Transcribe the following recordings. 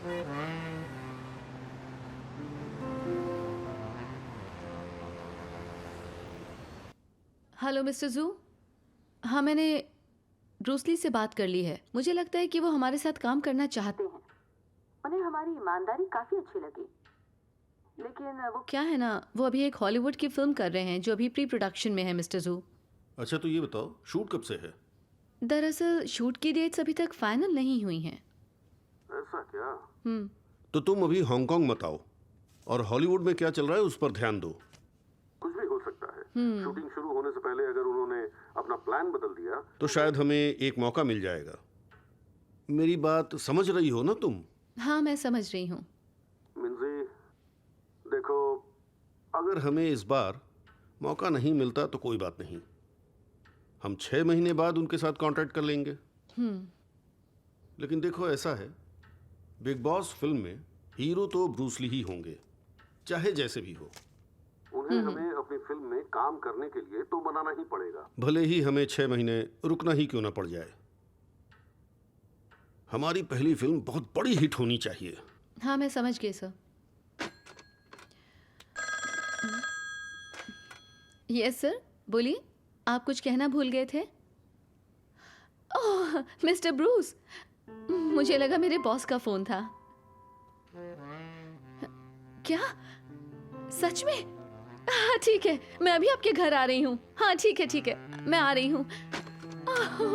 Hello mister जू। हाँ, मैंने ब्रूसली से बात कर ली है। मुझे लगता है कि वो हमारे साथ काम करना चाहते हैं। उन्हें हमारी ईमानदारी काफ़ी अच्छी लगी। लेकिन वो क्या है ना, वो अभी एक हॉलीवुड की फिल्म कर रहे हैं जो अभी प्री प्रोडक्शन में है मिस्टर जू। अच्छा, तो ये बताओ शूट कब से है? दरअसल शूट की डेट्स अभी तक फाइनल नहीं हुई हैं। ऐसा क्या? तो तुम अभी हांगकांग मत आओ और हॉलीवुड में क्या चल रहा है उस पर ध्यान दो। कुछ भी हो सकता है। शूटिंग शुरू होने से पहले अगर उन्होंने अपना प्लान बदल दिया तो शायद हमें एक मौका मिल जाएगा। मेरी बात समझ रही हो ना तुम? हाँ, मैं समझ रही हूँ। मिंजी, देखो, अगर हमें इस बार मौका नहीं मिलता तो कोई बात नहीं, हम 6 महीने बाद उनके साथ कॉन्ट्रैक्ट कर लेंगे। लेकिन देखो, ऐसा है, बिग बॉस फिल्म में हीरो तो ब्रूस ली ही होंगे, चाहे जैसे भी हो। उन्हें हमें अपनी फिल्म में काम करने के लिए तो मनाना ही पड़ेगा, भले ही हमें 6 महीने रुकना ही क्यों ना पड़ जाए। हमारी पहली फिल्म बहुत बड़ी हिट होनी चाहिए। हाँ, मैं समझ गई सर। यस सर, बोलिए। आप कुछ कहना भूल गए थे? ओह मिस्टर ब्रूस, मुझे लगा मेरे बॉस का फोन था। क्या? सच में? हाँ ठीक है, मैं अभी आपके घर आ रही हूँ। हाँ ठीक है ठीक है, मैं आ रही हूँ।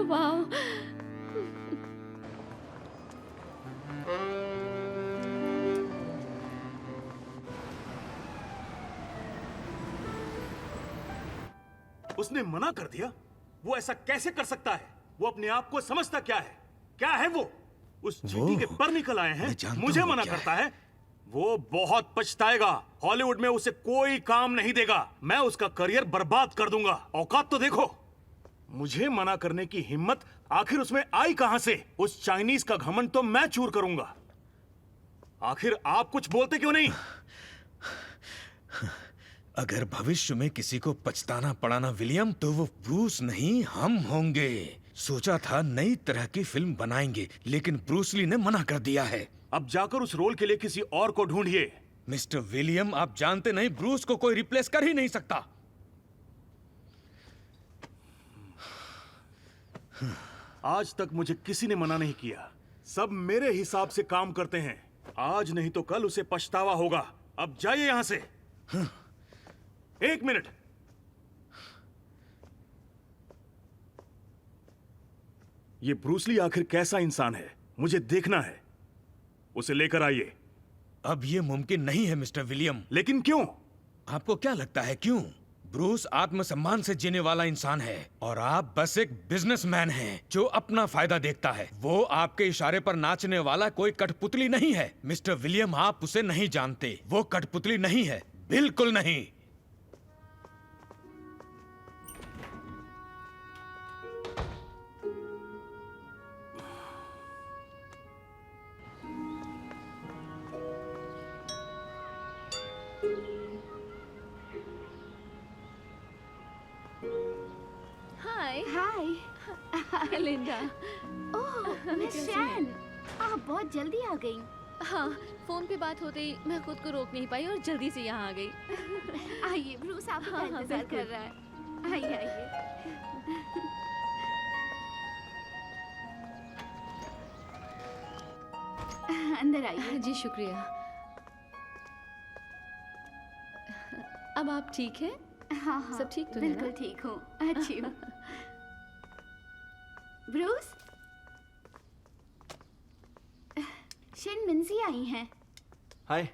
वाह, उसने मना कर दिया? वो ऐसा कैसे कर सकता है? वो अपने आप को समझता क्या है? क्या है वो? उस चींटी के पर निकल आए हैं, मुझे मना करता है। वो बहुत पछताएगा। हॉलीवुड में उसे कोई काम नहीं देगा। मैं उसका करियर बर्बाद कर दूंगा। औकात तो देखो। मुझे मना करने की हिम्मत आखिर उसमें आई कहां से? उस चाइनीज का घमंड तो मैं चूर करूंगा। आखिर आप कुछ बोलते क्यों नहीं? अगर भविष्य में किसी को पछताना पड़ा ना विलियम, तो वो ब्रूस नहीं, हम होंगे। सोचा था नई तरह की फिल्म बनाएंगे, लेकिन ब्रूस ली ने मना कर दिया है। अब जाकर उस रोल के लिए किसी और को ढूंढिए। मिस्टर विलियम, आप जानते नहीं, ब्रूस को कोई रिप्लेस कर ही नहीं सकता। आज तक मुझे किसी ने मना नहीं किया। सब मेरे हिसाब से काम करते हैं। आज नहीं तो कल उसे पछतावा होगा। अब जाइए यहां से। 1 मिनट। ये ब्रूस ली आखिर कैसा इंसान है, मुझे देखना है। उसे लेकर आइए। अब ये मुमकिन नहीं है मिस्टर विलियम। लेकिन क्यों? आपको क्या लगता है क्यों? ब्रूस आत्मसम्मान से जीने वाला इंसान है और आप बस एक बिजनेसमैन हैं जो अपना फायदा देखता है। वो आपके इशारे पर नाचने वाला कोई कठपुतली नहीं है। मिस्टर विलियम, आप उसे नहीं जानते। वो कठपुतली नहीं है, बिल्कुल नहीं। हाय लिंडा। ओह मिस शैन, आप बहुत जल्दी आ गई। हाँ, फोन पे बात होते ही मैं खुद को रोक नहीं पाई और जल्दी से यहाँ आ गई। आइए, ब्रूस आपका इंतजार कर रहा है। आइए आइए। अंदर आइए। जी शुक्रिया। अब आप ठीक हैं? हाँ हाँ, सब ठीक तो है ना? बिल्कुल ठीक हूँ, अच्छी हूँ। ब्रूस, शिन मिंजी आई हैं। हाय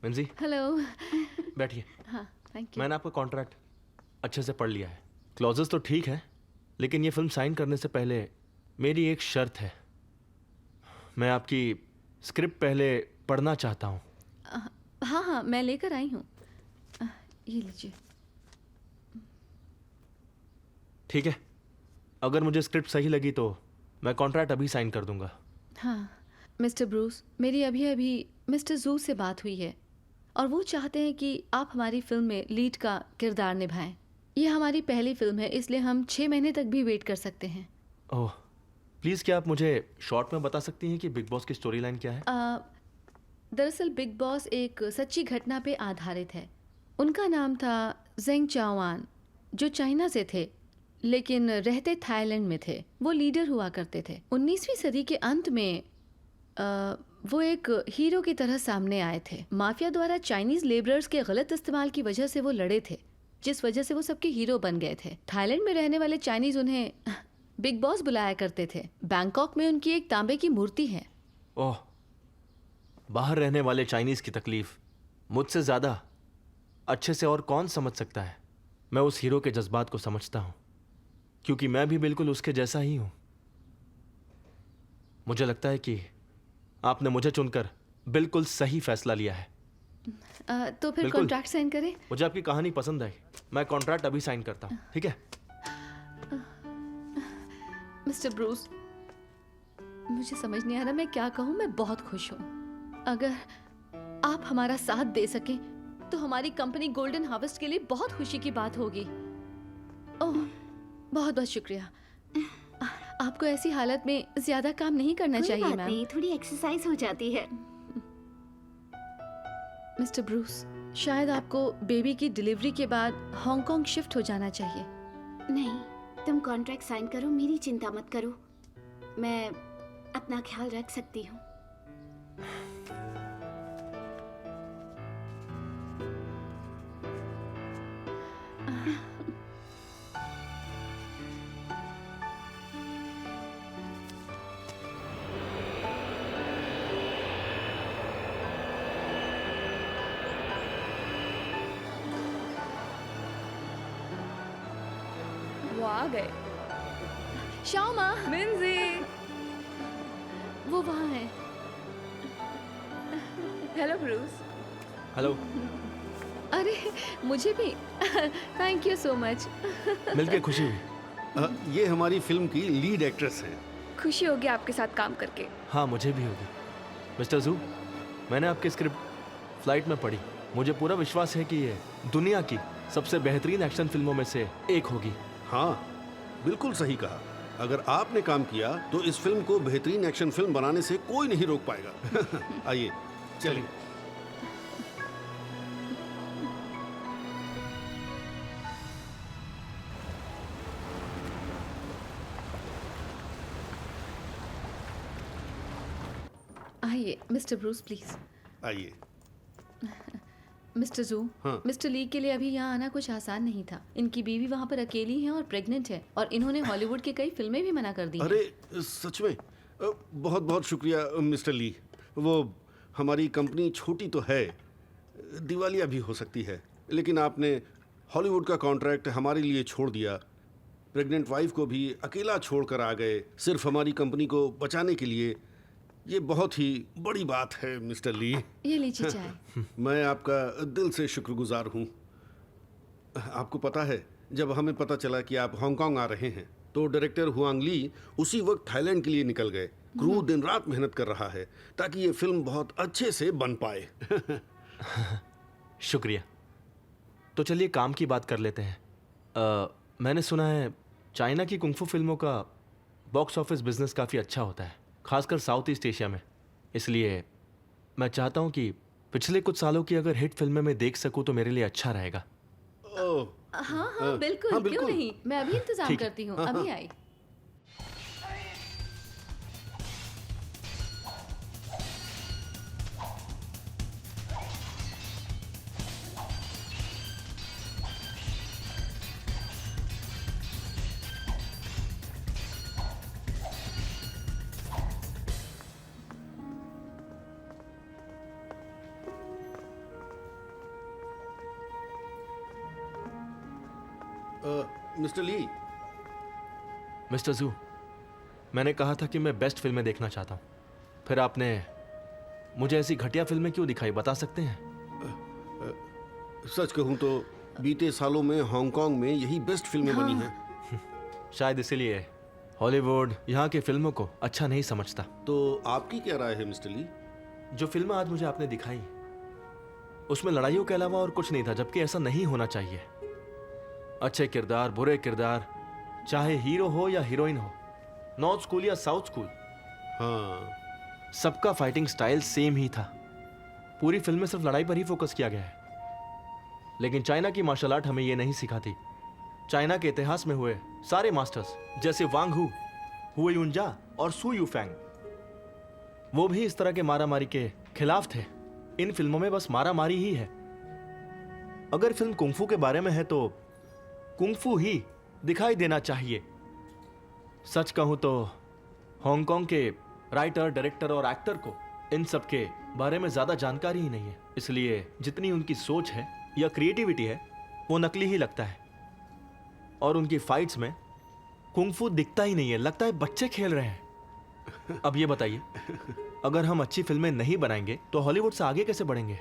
मिंजी, हेलो। बैठिए। हाँ थैंक यू। मैंने आपका कॉन्ट्रैक्ट अच्छे से पढ़ लिया है। क्लॉजेस तो ठीक है, लेकिन ये फिल्म साइन करने से पहले मेरी एक शर्त है। मैं आपकी स्क्रिप्ट पहले पढ़ना चाहता हूँ। हाँ हाँ, मैं लेकर आई हूँ। ये लीजिए। ठीक है, अगर मुझे स्क्रिप्ट सही लगी तो मैं कॉन्ट्रैक्ट अभी साइन कर दूंगा। हाँ मिस्टर ब्रूस, मेरी अभी अभी मिस्टर जू से बात हुई है और वो चाहते हैं कि आप हमारी फिल्म में लीड का किरदार निभाएं। ये हमारी पहली फिल्म है, इसलिए हम 6 महीने तक भी वेट कर सकते हैं। ओह, प्लीज़ क्या आप मुझे शॉर्ट में बता सकती हैं कि बिग बॉस की स्टोरी लाइन क्या है? दरअसल बिग बॉस एक सच्ची घटना पे आधारित है। उनका नाम था जेंग चाओआन, जो चाइना से थे लेकिन रहते थाईलैंड में थे। वो लीडर हुआ करते थे। 19वीं सदी के अंत में वो एक हीरो की तरह सामने आए थे। माफिया द्वारा चाइनीज लेबरर्स के गलत इस्तेमाल की वजह से वो लड़े थे, जिस वजह से वो सबके हीरो बन गए थे। थाईलैंड में रहने वाले चाइनीज उन्हें बिग बॉस बुलाया करते थे। बैंकॉक में उनकी एक तांबे की मूर्ति है। ओह, बाहर रहने वाले चाइनीज की तकलीफ मुझसे ज्यादा अच्छे से और कौन समझ सकता है। मैं उस हीरो के जज्बात को समझता हूं, क्योंकि मैं भी बिल्कुल उसके जैसा ही हूं। मुझे लगता है कि आपने मुझे चुनकर बिल्कुल सही फैसला लिया है। तो फिर बिल्कुल। कॉन्ट्रैक्ट साइन करें? मुझे आपकी कहानी पसंद आई। मैं कॉन्ट्रैक्ट अभी साइन करता हूं, ठीक है? मिस्टर ब्रूस, मुझे समझ नहीं आ रहा मैं क्या कहूँ। मैं बहुत खुश हूँ। अगर आप हमारा साथ दे सकें तो हमारी कंपनी गोल्डन हार्वेस्ट के लिए बहुत खुशी की बात होगी। ओह, बहुत बहुत शुक्रिया। आपको ऐसी हालत में ज्यादा काम नहीं करना कोई चाहिए बात मैम। नहीं, थोड़ी एक्सरसाइज हो जाती है। मिस्टर ब्रूस, शायद आपको बेबी की डिलीवरी के बाद हांगकांग शिफ्ट हो जाना चाहिए। नहीं, तुम कॉन्ट्रैक्ट साइन करो, मेरी चिंता मत करो। मैं अपना ख्याल रख सकती हूँ। वो आ गए। शामा, मिंजी, वो वहाँ है। Hello Bruce. हेलो। अरे मुझे भी थैंक यू सो मच। मिलके खुशी हुई। ये हमारी फिल्म की लीड एक्ट्रेस हैं। खुशी होगी आपके साथ काम करके। हाँ, मुझे भी होगी। मिस्टर जू, मैंने आपकी स्क्रिप्ट फ्लाइट में पढ़ी। मुझे पूरा विश्वास है कि ये दुनिया की सबसे बेहतरीन एक्शन फिल्मों में से एक होगी। हाँ, बिल्कुल सही कहा। अगर आपने काम किया तो इस फिल्म को बेहतरीन एक्शन फिल्म बनाने से कोई नहीं रोक पाएगा। आइए, चलिए। आइए मिस्टर ब्रूस प्लीज। आइए। मिस्टर जू, हाँ। मिस्टर ली के लिए अभी यहाँ आना कुछ आसान नहीं था। इनकी बीवी वहाँ पर अकेली है और प्रेग्नेंट है, और इन्होंने हॉलीवुड की कई फिल्में भी मना कर दी हैं। अरे सच में बहुत बहुत शुक्रिया मिस्टर ली। वो हमारी कंपनी छोटी तो है, दिवालिया भी हो सकती है, लेकिन आपने हॉलीवुड का कॉन्ट्रैक्ट हमारे लिए छोड़ दिया। प्रेग्नेंट वाइफ को भी अकेला छोड़कर आ गए, सिर्फ हमारी कंपनी को बचाने के लिए। ये बहुत ही बड़ी बात है मिस्टर ली। ये लीजिए चाय। मैं आपका दिल से शुक्रगुजार हूँ। आपको पता है, जब हमें पता चला कि आप हांगकांग आ रहे हैं तो डायरेक्टर हुआंग ली उसी वक्त थाईलैंड के लिए निकल गए। क्रू दिन रात मेहनत कर रहा है ताकि ये फिल्म बहुत अच्छे से बन पाए। शुक्रिया। तो चलिए काम की बात कर लेते हैं। मैंने सुना है चाइना की कुंफू फिल्मों का बॉक्स ऑफिस बिजनेस काफ़ी अच्छा होता है, खासकर साउथ ईस्ट एशिया में। इसलिए मैं चाहता हूँ कि पिछले कुछ सालों की अगर हिट फिल्में मैं देख सकूँ तो मेरे लिए अच्छा रहेगा। ओह, हाँ हाँ बिल्कुल, हाँ, क्यों बिल्कुल। नहीं। मैं अभी इंतजाम ठीक है। करती हूँ। हाँ, अभी हाँ। आई। मिस्टर ली, मिस्टर जू, मैंने कहा था कि मैं बेस्ट फिल्में देखना चाहता हूँ, फिर आपने मुझे ऐसी घटिया फिल्में क्यों दिखाई, बता सकते हैं? सच कहूँ तो बीते सालों में हांगकांग में यही बेस्ट फिल्में बनी हैं। शायद इसीलिए हॉलीवुड यहाँ की फिल्मों को अच्छा नहीं समझता। तो आपकी क्या राय है मिस्टर ली? जो फिल्में आज मुझे आपने दिखाई उसमें लड़ाइयों के अलावा और कुछ नहीं था, जबकि ऐसा नहीं होना चाहिए। अच्छे किरदार, बुरे किरदार, चाहे हीरो हो या हीरोइन हो, नॉर्थ स्कूल या साउथ स्कूल, हाँ, सबका फाइटिंग स्टाइल सेम ही था। पूरी फिल्म में सिर्फ लड़ाई पर ही फोकस किया गया है। लेकिन चाइना की मार्शल आर्ट हमें यह नहीं सिखाती। चाइना के इतिहास में हुए सारे मास्टर्स जैसे वांग हु, हुए युनजा और सु युफेंग, वो भी इस तरह के मारामारी के खिलाफ थे। इन फिल्मों में बस मारामारी ही है। अगर फिल्म कुंफू के बारे में है तो कुंफू ही दिखाई देना चाहिए। सच कहूं तो हांगकांग के राइटर, डायरेक्टर और एक्टर को इन सब के बारे में ज्यादा जानकारी ही नहीं है, इसलिए जितनी उनकी सोच है या क्रिएटिविटी है वो नकली ही लगता है। और उनकी फाइट्स में कुंफू दिखता ही नहीं है, लगता है बच्चे खेल रहे हैं। अब ये बताइए, अगर हम अच्छी फिल्में नहीं बनाएंगे तो हॉलीवुड से आगे कैसे बढ़ेंगे?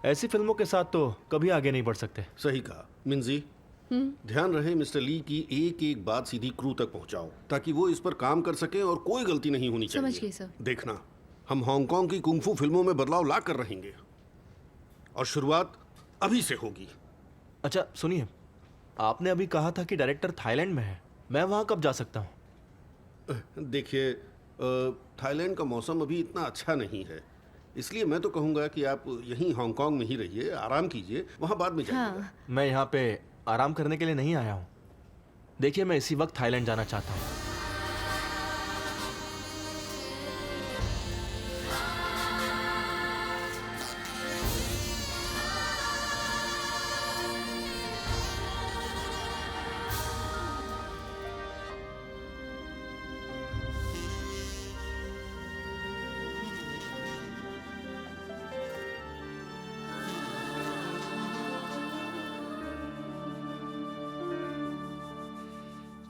ऐसी फिल्मों के साथ तो कभी आगे नहीं बढ़ सकते। सही कहा मिंजी। ध्यान रहे मिस्टर ली की एक एक बात सीधी क्रू तक पहुंचाओ ताकि वो इस पर काम कर सके और कोई गलती नहीं होनी चाहिए। समझ गई सर। देखना, हम हांगकांग की कुंफू फिल्मों में बदलाव ला कर रहेंगे और शुरुआत अभी से होगी। अच्छा सुनिए, आपने अभी कहा था कि डायरेक्टर थाईलैंड में है, मैं वहां कब जा सकता हूं? देखिए, थाईलैंड का मौसम अभी इतना अच्छा नहीं है, इसलिए मैं तो कहूँगा कि आप यहीं हांगकांग में ही रहिए, आराम कीजिए, वहाँ बाद में जाइएगा। हाँ। मैं यहाँ पे आराम करने के लिए नहीं आया हूँ। देखिए, मैं इसी वक्त थाईलैंड जाना चाहता हूँ।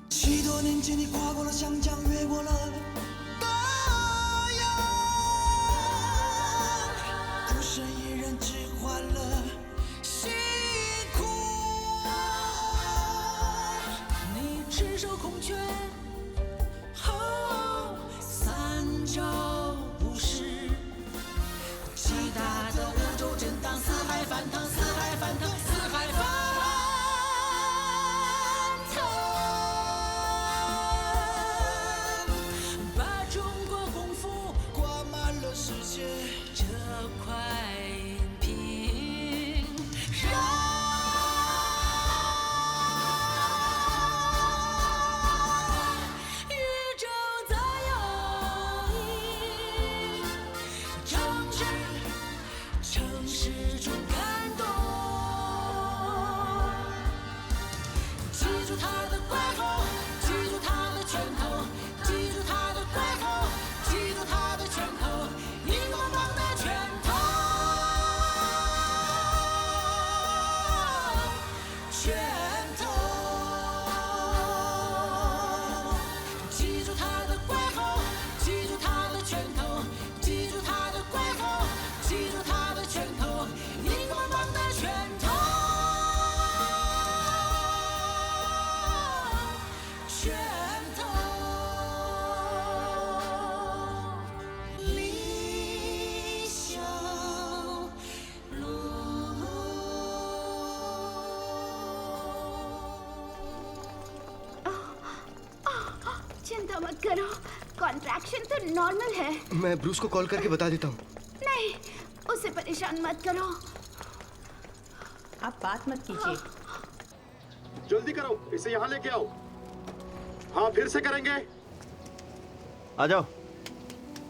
许多年前，你跨过了湘江，越过了大洋，孤身一人只换了辛苦。你赤手空拳，三招不是，极大的宇宙震荡，四海翻腾，四海翻腾，四海翻腾。这块屏让宇宙在摇曳，城市中感动。记住他的怪吼，记住他的拳头，记住他的怪吼，记住他的拳头。荧光棒的拳头，拳头，记住他的怪吼，记住他的拳头，记住他的怪吼，记住他的拳头，荧光棒的拳头，拳头。चिंता मत करो, कॉन्ट्रैक्शन तो नॉर्मल है। मैं ब्रूस को कॉल करके बता देता हूँ। नहीं, उसे परेशान मत करो। आप बात मत कीजिए। जल्दी करो, इसे यहाँ लेके आओ। हाँ, फिर से करेंगे। आ जाओ,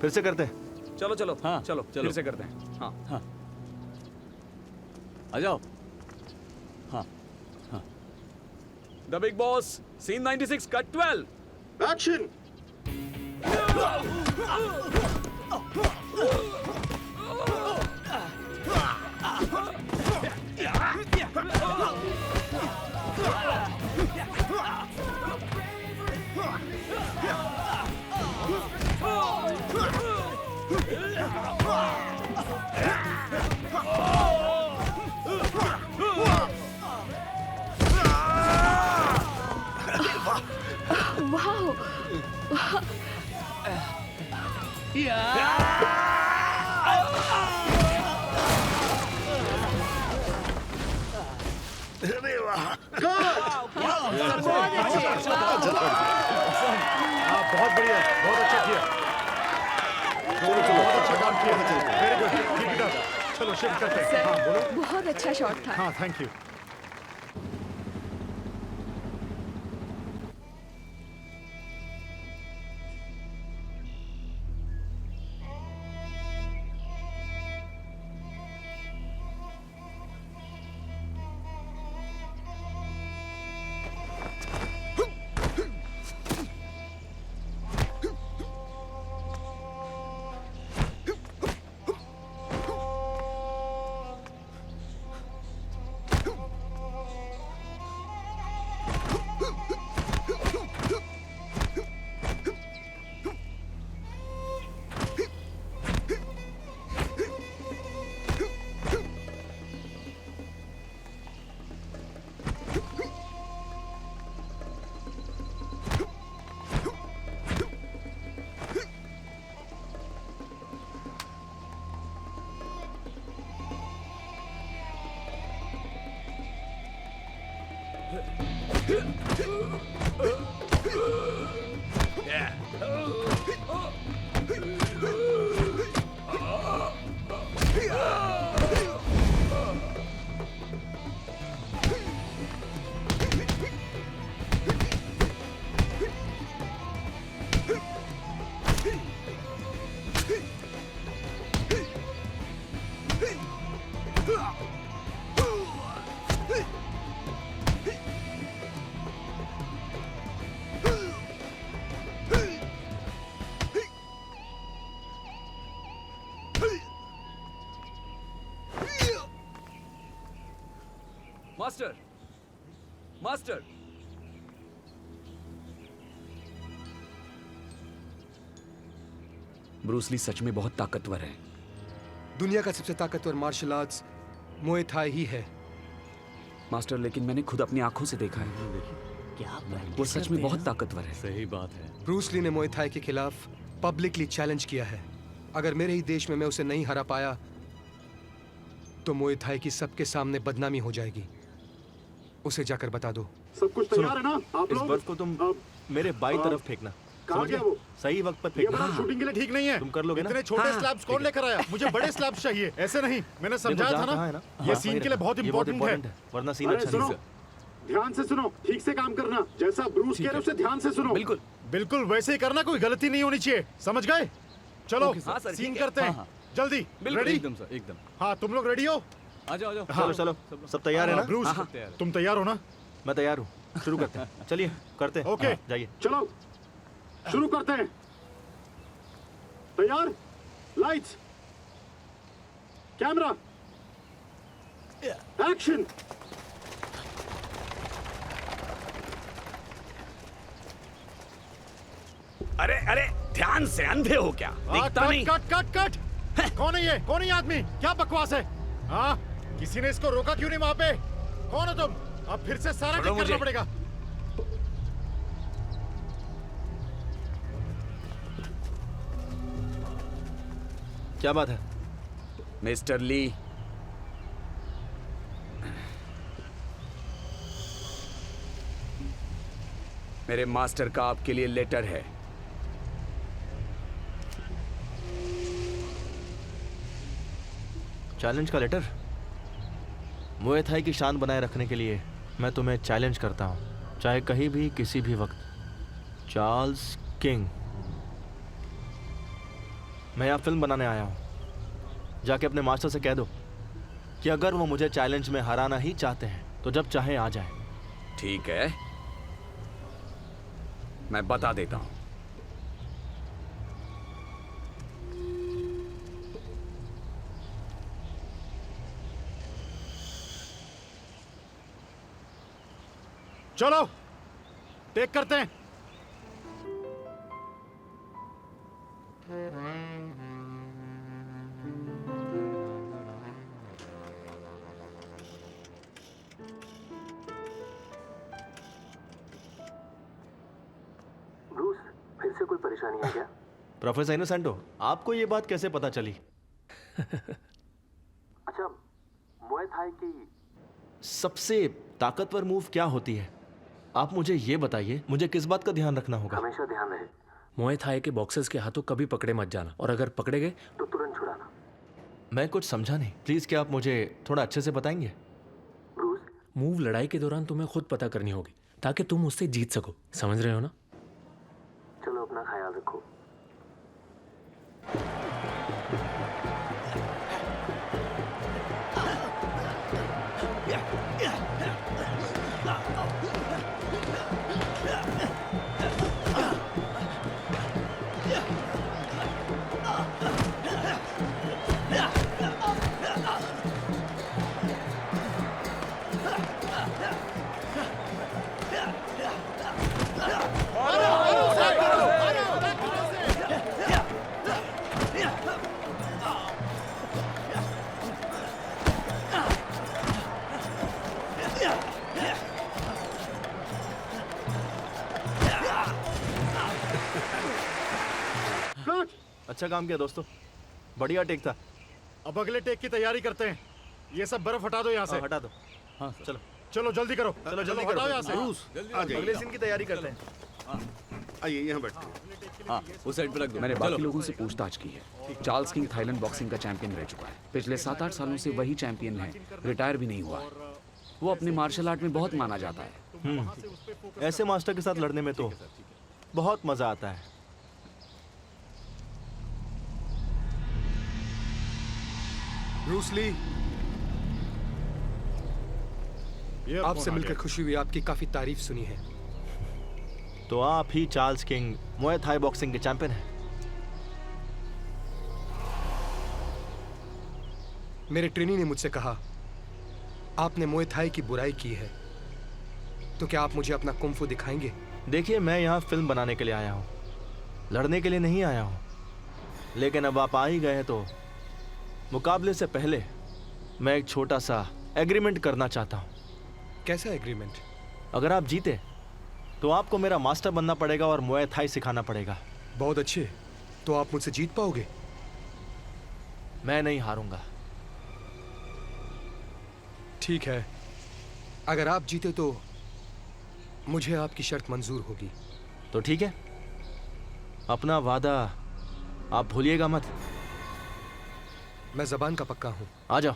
फिर से करते हैं। चलो चलो, हाँ चलो फिर से करते हैं। हाँ हाँ, आ जाओ। हाँ हाँ, the Big Boss, scene 96, cut 12। Action. वाह! अरे वाह! बहुत बढ़िया, बहुत अच्छा किया। चलो, बहुत अच्छा काम किया। Very good, keep it up. चलो शिफ्ट करते हैं। हाँ बोलो। बहुत अच्छा शॉट था। हाँ thank you. Master, master, Bruce Lee सच में बहुत ताकतवर है। दुनिया का सबसे ताकतवर मार्शल आर्ट्स मुए थाई ही है। मास्टर, लेकिन मैंने खुद अपनी आंखों से देखा है। क्या वो सच में बहुत ताकतवर है। सही बात है। ब्रूस ली ने मुए थाई के खिलाफ पब्लिकली चैलेंज किया है। अगर मेरे ही देश में मैं उसे नहीं हरा पाया तो मुए थाई की सबके सामने बदनामी हो जाएगी। उसे जाकर बता दो। सब कुछ तैयार है ना आप इस लोग? बर्फ को तुम मेरे बाई तरफ फेंकना। कहाँ समझ गया गए? वो? सही वक्त पर ये फेंकना। बड़ा शूटिंग के लिए ठीक नहीं है। तुम कर लोगे ना? इतने छोटे स्लैब्स कौन लेकर आया? मुझे बड़े स्लैब्स चाहिए, ऐसे नहीं। मैंने समझाया था ना, ये सीन के लिए बहुत इंपॉर्टेंट है। वरना सीन अरे अच्छा सुनो, नहीं। ध्यान से सुनो, ठीक से काम करना। जैसा ब्रूस कह रहे उसे ध्यान से सुनो। बिल्कुल बिल्कुल वैसे ही करना, कोई गलती नहीं होनी चाहिए। समझ गए? चलो हाँ सर, सीन ठीक है। करते हैं। जल्दी रेडी? एकदम सर, एकदम। हाँ तुम लोग रेडी हो? आ जाओ, आ जाओ। चलो चलो, सब तैयार है ना? ब्रूस तुम तैयार हो ना? मैं तैयार हूँ। शुरू करते हैं। चलिए करते हैं। ओके। हाँ, जाइए। चलो शुरू करते हैं। तैयार? Lights, camera, action. अरे अरे, ध्यान से, अंधे हो क्या? दिखता नहीं। Cut cut cut. कौन है ये? कौन है ये आदमी? क्या बकवास है? हाँ किसी ने इसको रोका क्यों नहीं वहां पे? कौन हो तुम? अब फिर से सारा ठीक करना पड़ेगा। क्या बात है? मिस्टर ली, मेरे मास्टर का आपके लिए लेटर है। चैलेंज का लेटर? मुए थाई की शान बनाए रखने के लिए मैं तुम्हें चैलेंज करता हूं, चाहे कहीं भी किसी भी वक्त। Charles king. मैं यहाँ फिल्म बनाने आया हूँ। जाके अपने मास्टर से कह दो कि अगर वो मुझे चैलेंज में हराना ही चाहते हैं तो जब चाहे आ जाए। ठीक है, मैं बता देता हूं। चलो टेक करते हैं। ब्रूस, फिर से कोई परेशानी है क्या? प्रोफेसर इनोसेंटो, आपको ये बात कैसे पता चली? अच्छा, मुए थाई की सबसे ताकतवर मूव क्या होती है? आप मुझे ये बताइए, मुझे किस बात का ध्यान रखना होगा? हमेशा ध्यान रहे। मुए थाई के बॉक्सर्स के हाथों कभी पकड़े मत जाना, और अगर पकड़े गए तो तुरंत छुड़ाना। मैं कुछ समझा नहीं, प्लीज क्या आप मुझे थोड़ा अच्छे से बताएंगे? मूव लड़ाई के दौरान तुम्हें खुद पता करनी होगी ताकि तुम उससे जीत सको, समझ रहे हो ना? चलो अपना ख्याल रखो। अच्छा काम किया दोस्तों, बढ़िया टेक था। अब अगले टेक की तैयारी करते हैं। ये सब बर्फ हटा दो यहाँ से। हटा दो। हाँ चलो चलो जल्दी करो। चलो जल्दी हटाओ करो। यहाँ से। ब्रूस, आ जाइए। अगले सीन की तैयारी करते हैं। आइए यहाँ बैठते हैं। हाँ उस साइड पे रख दो। मैंने बाकी लोगों से पूछताछ की है। चार्ल्स किंग थाईलैंड बॉक्सिंग का चैंपियन रह चुका है। पिछले 7-8 सालों से वही चैंपियन है, रिटायर भी नहीं हुआ है। वो अपने मार्शल आर्ट में बहुत माना जाता है। ऐसे मास्टर के साथ लड़ने में तो बहुत मजा आता है। ब्रूस ली, आपसे मिलकर खुशी हुई। आपकी काफी तारीफ सुनी है। तो आप ही Charles King Muay Thai boxing के चैंपियन हैं? मेरे ट्रेनी ने मुझसे कहा आपने मुए थाई की बुराई की है, तो क्या आप मुझे अपना कुंफू दिखाएंगे? देखिए, मैं यहाँ फिल्म बनाने के लिए आया हूँ, लड़ने के लिए नहीं आया हूँ। लेकिन अब आप आ ही गए तो मुकाबले से पहले मैं एक छोटा सा एग्रीमेंट करना चाहता हूँ। कैसा एग्रीमेंट? अगर आप जीते तो आपको मेरा मास्टर बनना पड़ेगा और मुए थाई सिखाना पड़ेगा। बहुत अच्छे, तो आप मुझसे जीत पाओगे? मैं नहीं हारूंगा। ठीक है, अगर आप जीते तो मुझे आपकी शर्त मंजूर होगी। तो ठीक है, अपना वादा आप भूलिएगा मत। मैं जबान का पक्का हूं। आ जाओ।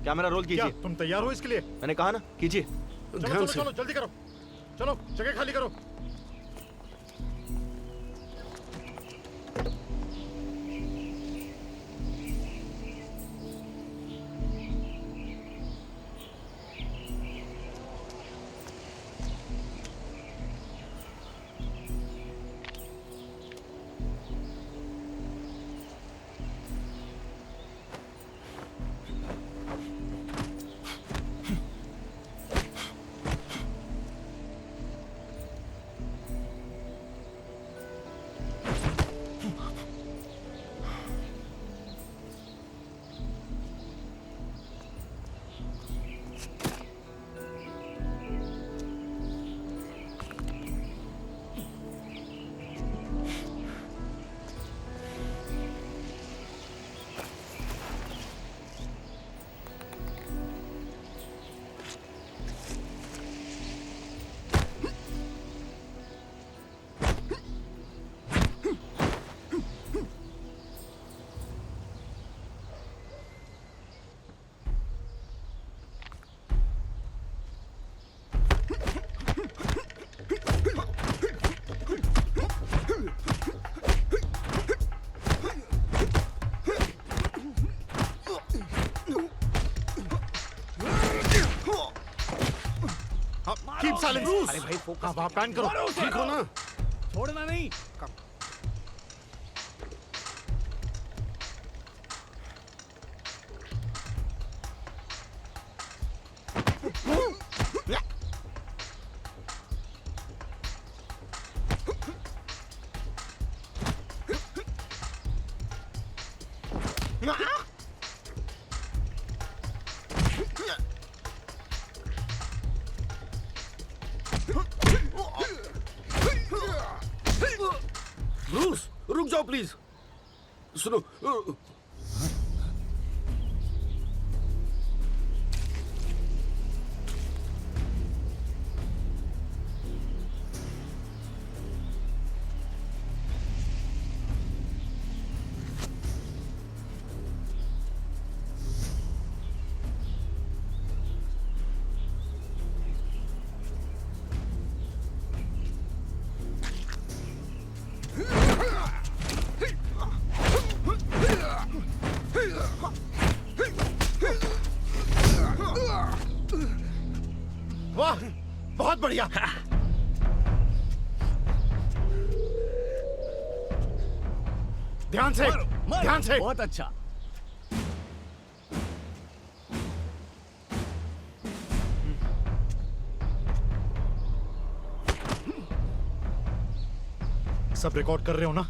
क्या मेरा रोल कीजिए। क्या तुम तैयार हो इसके लिए? मैंने कहा ना, कीजिए। चलो चलो चलो जल्दी करो। चलो जगह खाली करो। Keep silence. अरे भाई फोकस। आप पैन करो। ठीक हो ना? छोड़ना नहीं। ब्रूस, रुक जाओ प्लीज। सुनो। बढ़िया। ध्यान से, ध्यान से। बहुत अच्छा। सब रिकॉर्ड कर रहे हो ना?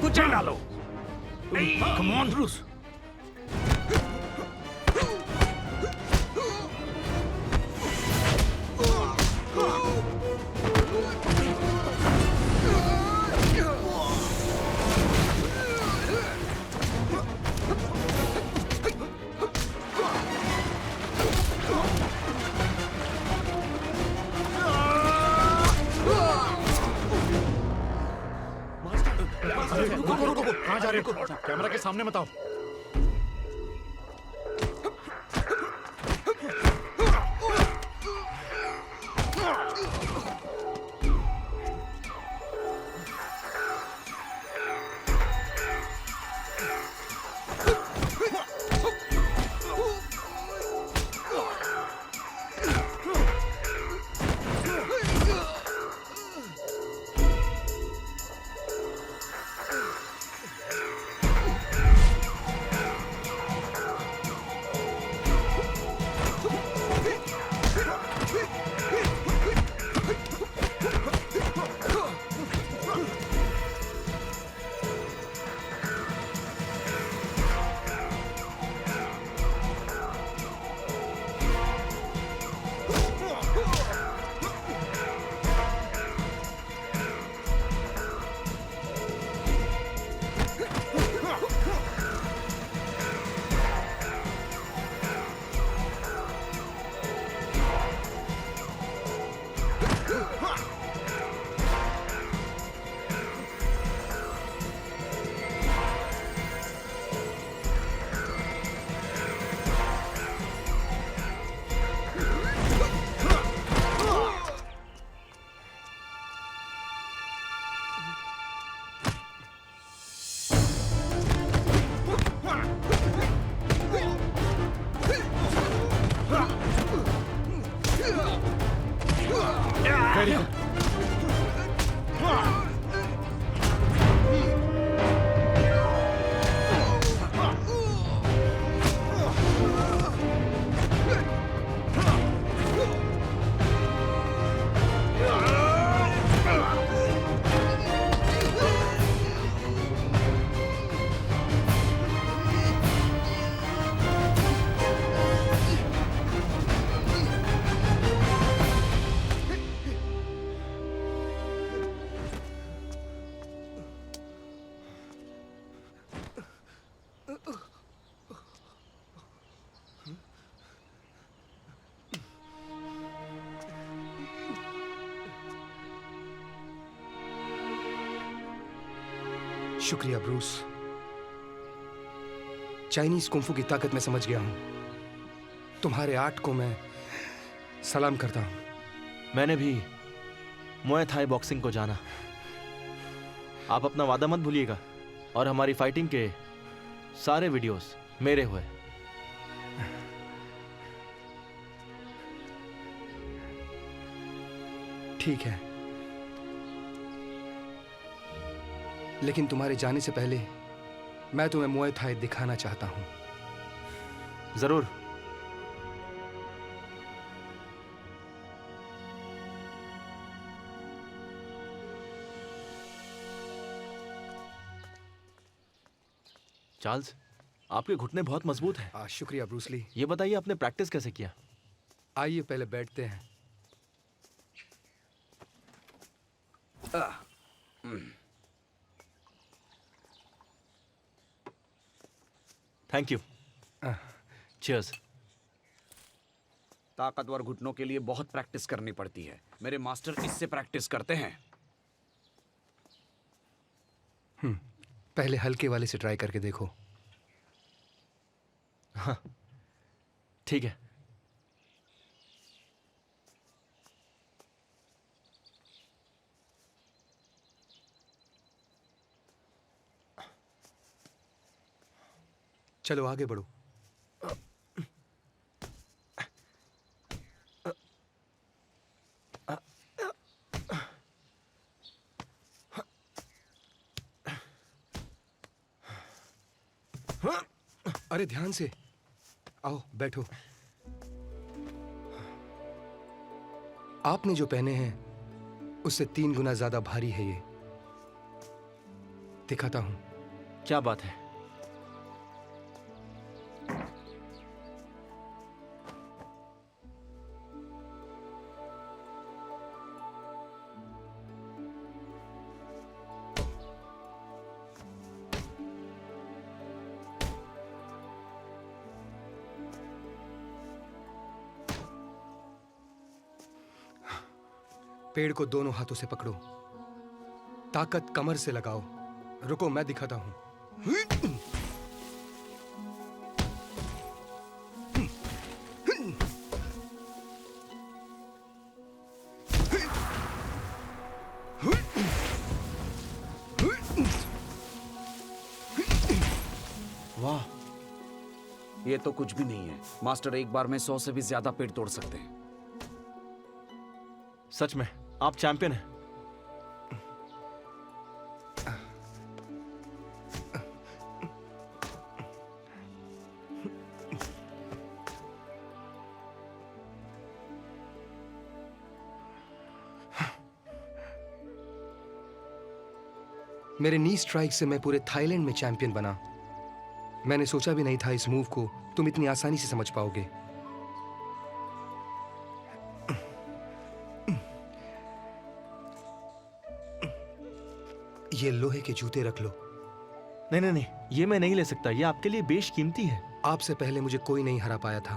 कुचल डालो। Come on, Bruce. रुको, कहाँ जा रहे हो? कैमरा के सामने मत आओ। Very good. शुक्रिया ब्रूस। चाइनीज कुंफू की ताकत मैं समझ गया हूं। तुम्हारे आर्ट को मैं सलाम करता हूँ। मैंने भी मुए थाई बॉक्सिंग को जाना। आप अपना वादा मत भूलिएगा और हमारी फाइटिंग के सारे वीडियोस मेरे हुए। ठीक है, लेकिन तुम्हारे जाने से पहले मैं तुम्हें मुए थाई दिखाना चाहता हूं। जरूर। चार्ल्स, आपके घुटने बहुत मजबूत हैं। शुक्रिया ब्रूस ली। ये बताइए आपने प्रैक्टिस कैसे किया? आइए पहले बैठते हैं। Thank you. चीयर्स। ताकतवर घुटनों के लिए बहुत प्रैक्टिस करनी पड़ती है। मेरे मास्टर इससे प्रैक्टिस करते हैं। पहले हल्के वाले से ट्राई करके देखो। हाँ, ठीक है। चलो आगे बढ़ो। अरे ध्यान से आओ, बैठो। आपने जो पहने हैं उससे 3 गुना ज्यादा भारी है ये। दिखाता हूं। क्या बात है? पेड़ को दोनों हाथों से पकड़ो। ताकत कमर से लगाओ। रुको, मैं दिखाता हूं। वाह, ये तो कुछ भी नहीं है। मास्टर एक बार में 100 से भी ज्यादा पेड़ तोड़ सकते हैं। सच में आप चैंपियन हैं। मेरे नी स्ट्राइक से मैं पूरे थाईलैंड में चैंपियन बना। मैंने सोचा भी नहीं था इस मूव को तुम इतनी आसानी से समझ पाओगे। ये लोहे के जूते रख लो। नहीं नहीं नहीं, ये मैं नहीं ले सकता। ये आपके लिए बेशकीमती है। आपसे पहले मुझे कोई नहीं हरा पाया था।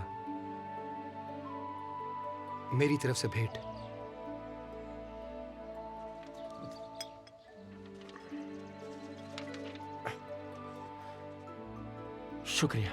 मेरी तरफ से भेंट। शुक्रिया।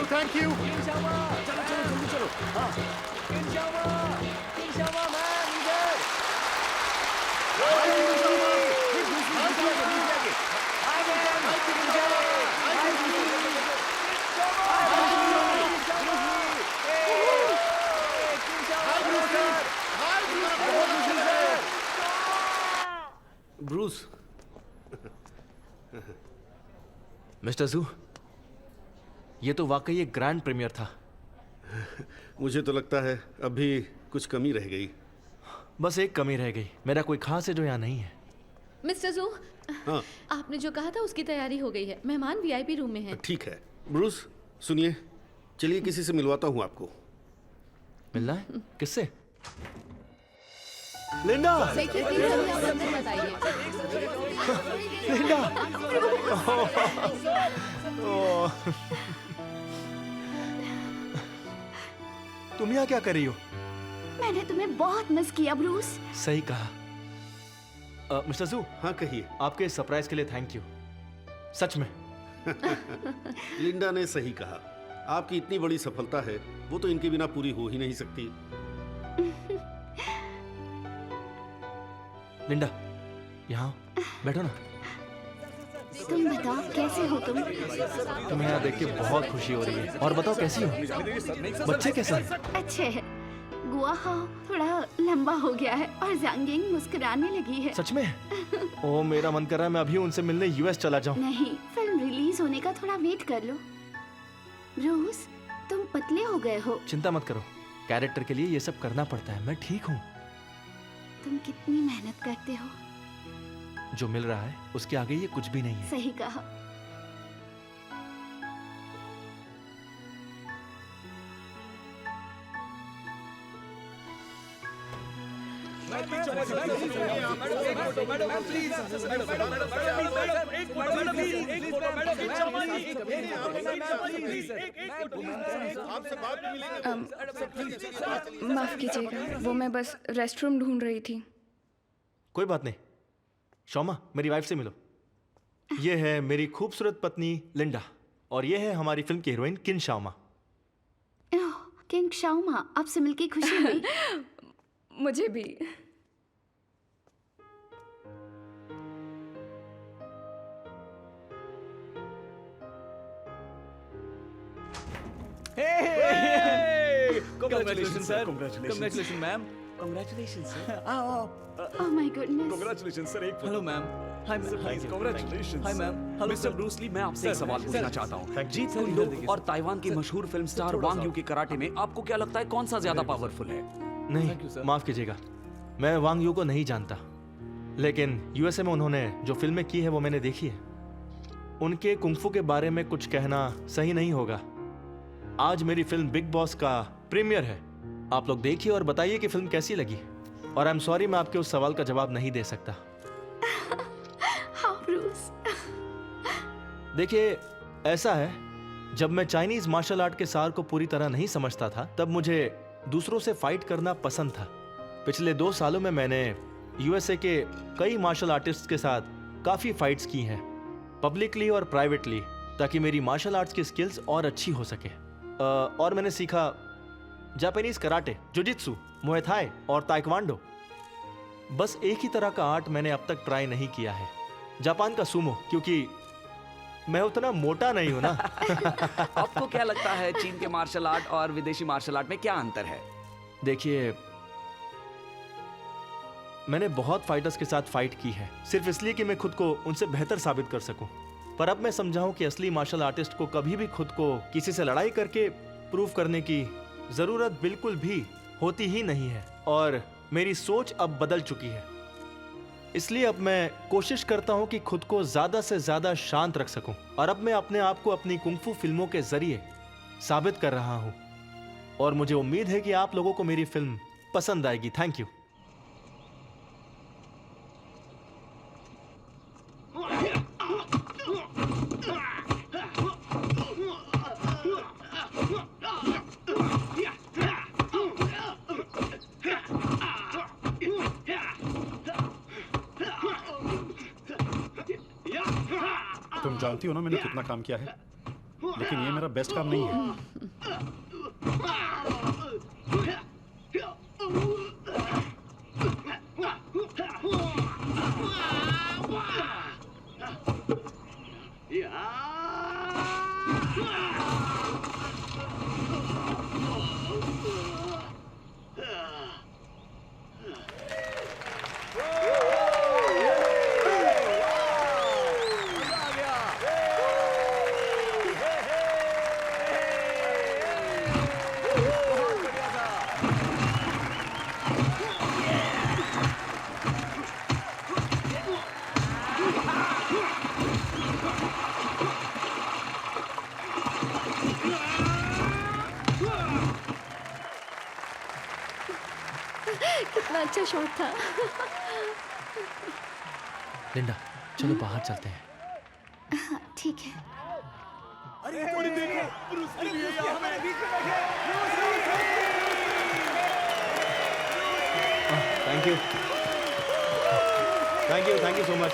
Thank you. ब्रूस, मिस्टर जू, ये तो वाकई एक ग्रैंड प्रीमियर था। मुझे तो लगता है अभी कुछ कमी रह गई। बस एक कमी रह गई, मेरा कोई खास है जो यहाँ नहीं है। मिस्टर जू, हाँ आपने जो कहा था उसकी तैयारी हो गई है। मेहमान वीआईपी रूम में हैं। ठीक है। ब्रूस सुनिए, चलिए किसी से मिलवाता हूँ आपको। मिलना है? किससे? लिंडा! देखिए, प्लीज अभी आप अंदर मत आइए। लिंडा! ओह। तुम यहाँ क्या कर रही हो? मैंने तुम्हें बहुत मिस किया ब्रूस। सही कहा। मिस्टर जू। हाँ कहिए। आपके सरप्राइज के लिए थैंक यू, सच में। लिंडा ने सही कहा। आपकी इतनी बड़ी सफलता है, वो तो इनके बिना पूरी हो ही नहीं सकती। लिंडा, यहाँ बैठो ना। तुम बताओ कैसे हो तुम? तुम्हें यहाँ देख के बहुत खुशी हो रही है। और बताओ कैसी हो? बच्चे कैसे हैं? अच्छे है। गुआहाओ थोड़ा लंबा हो गया है और जांगिंग मुस्कुराने लगी है। सच में? ओह, मेरा मन कर रहा है मैं अभी उनसे मिलने यूएस चला जाऊं। नहीं, फिल्म रिलीज होने का थोड़ा वेट कर लो। ब्रूस, तुम पतले हो गए हो। चिंता मत करो, कैरेक्टर के लिए ये सब करना पड़ता है। मैं ठीक हूँ। तुम कितनी मेहनत करते हो। जो मिल रहा है उसके आगे ये कुछ भी नहीं है। सही कहा। माफ कीजिएगा, वो मैं बस रेस्टरूम ढूंढ रही थी। कोई बात नहीं। शौमा, मेरी वाइफ से मिलो। ये है मेरी खूबसूरत पत्नी लिंडा, और ये है हमारी फिल्म की हीरोइन किन शाओमा। किंग शाओमा, आपसे मिलके खुशी हुई। मुझे भी। Hey! Congratulations, sir. Congratulations, ma'am. Congratulations, sir. Oh my goodness. Congratulations, sir. एक hello ma'am. Hi ma'am. Congratulations. Hi ma'am. Hello mister Bruce Lee, मैं आपसे एक सवाल पूछना चाहता हूँ। जीत कुंडो और ताइवान की मशहूर फिल्म स्टार वांग यू के कराटे में आपको क्या लगता है कौन सा ज्यादा पावरफुल है? नहीं, माफ कीजिएगा, मैं वांग यू को नहीं जानता, लेकिन यूएसए में उन्होंने जो फिल्में की है वो मैंने देखी है। उनके कुंफू के बारे में कुछ कहना सही नहीं होगा। आज मेरी फिल्म बिग बॉस का प्रीमियर है। आप लोग देखिए और बताइए कि फिल्म कैसी लगी। और आई एम सॉरी, मैं आपके उस सवाल का जवाब नहीं दे सकता। हाँ ब्रूस। देखिए, ऐसा है, जब मैं चाइनीज मार्शल आर्ट के सार को पूरी तरह नहीं समझता था, तब मुझे दूसरों से फाइट करना पसंद था। पिछले 2 सालों में मैंने यूएसए के कई मार्शल आर्टिस्ट के साथ काफी फाइट्स की हैं, पब्लिकली और प्राइवेटली, ताकि मेरी मार्शल आर्ट्स की स्किल्स और अच्छी हो सके। और मैंने सीखा Japanese karate, jujitsu, Muay Thai और ताइक्वांडो। बस एक ही तरह का आर्ट मैंने अब तक ट्राई नहीं किया है, जापान का सुमो, क्योंकि मैं उतना मोटा नहीं हूं ना। आपको क्या लगता है चीन के मार्शल आर्ट और विदेशी मार्शल आर्ट में क्या अंतर है? देखिए, मैंने बहुत फाइटर्स के साथ फाइट की है, सिर्फ इसलिए कि मैं खुद को उनसे बेहतर साबित कर सकूं। पर अब मैं समझाऊं कि असली मार्शल आर्टिस्ट को कभी भी खुद को किसी से लड़ाई करके प्रूव करने की जरूरत बिल्कुल भी होती ही नहीं है। और मेरी सोच अब बदल चुकी है, इसलिए अब मैं कोशिश करता हूं कि खुद को ज्यादा से ज्यादा शांत रख सकूं। और अब मैं अपने आप को अपनी कुंफू फिल्मों के जरिए साबित कर रहा हूं, और मुझे उम्मीद है कि आप लोगों को मेरी फिल्म पसंद आएगी। Thank you. तुम जानती हो ना मैंने कितना काम किया है, लेकिन ये मेरा बेस्ट काम नहीं है। कितना अच्छा शॉट था। लिंडा चलो बाहर चलते हैं। हाँ ठीक है। अरे देखो ब्रूस ली है यहाँ पे। Thank you thank you so much.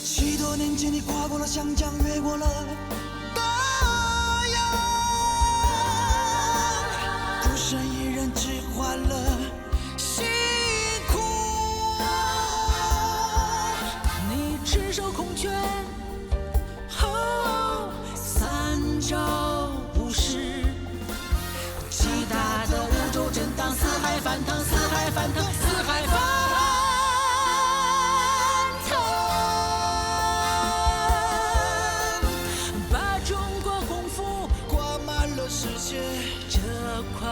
许多年前，你跨过了湘江，越过了大洋，孤身一人只换了辛苦。你赤手空拳，哦，三招五式，极大的宇宙震荡，四海翻腾，四海翻腾，四海翻腾。世界这块